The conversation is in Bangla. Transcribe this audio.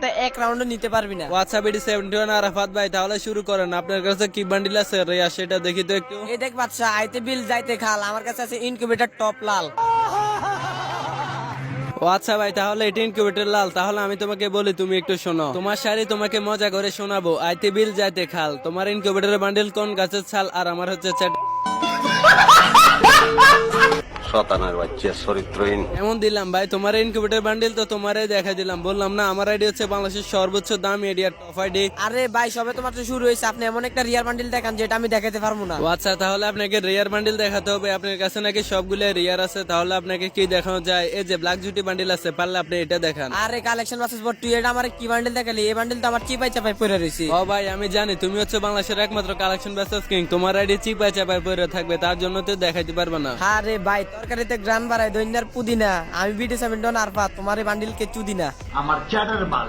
সাথে এক রাউন্ডে নিতে পারবি না। আচ্ছা বিডি 71 আরাফাত ভাই, তাহলে শুরু করেন। আপনার কাছে কি বান্ডিল আছে রিয়া সেটা দেখি তো একটু। এই দেখ বাদশা, আইতে বিল যাইতে খাল, আমার কাছে আছে ইনকিউবেটর টপ লাল। আচ্ছা ভাই, তাহলে এটা ইনকিউবেটর লাল। তাহলে আমি তোমাকে বলি, তুমি একটু শোনো। তোমার শাড়ি তোমাকে মজা করে শোনাবো। আইতে বিল যাইতে খাল, তোমার ইনকিউবেটরের বান্ডিল কোন গাছের ছাল, আর আমার হচ্ছে শতানার বাচ্চা চরিত্রহীন। এমন দিলাম ভাই, তোমার ইনকিউবেটর বান্ডিল তো তোমারই দেখা দিলাম। বললাম না আমার আইডি হচ্ছে বাংলাদেশের সর্বোচ্চ দাম এরিয়ার টপ আইডি। আরে ভাই সবে তো মাত্র শুরু হয়েছে, আপনি এমন একটা রিয়ার বান্ডিল দেখান যেটা আমি দেখাতে পারবো না। আচ্ছা, তাহলে আপনাকে রিয়ার বান্ডিল দেখাতে হবে। আপনার কাছে নাকি সবগুলো রিয়ার আছে, তাহলে আপনাকে কি দেখানো যায়? এই যে ব্ল্যাক জুটি বান্ডিল আছে, পারলে আপনি এটা দেখান। আরে কালেকশন ভার্সেস বট, তুই এটা আমার কি বান্ডিল দেখালি? এই বান্ডিল তো আমার চিপাই চাপাই পড়ে রয়েছে। ও ভাই আমি জানি তুমি হচ্ছে বাংলাদেশের একমাত্র কালেকশন ভার্সেস কিং, তোমার আইডি চিপায় চাপায় পড়ে থাকবে, তার জন্য তো দেখাইতে পারবে না। আরে ভাই তরকারিতে গ্রান বাড়ায় দৈন্যার পুদিনা, আমি বিডি 71 আরফাত, তোমার এই বান্ডিল কে চুদিনা। আমার চ্যাটার বাল।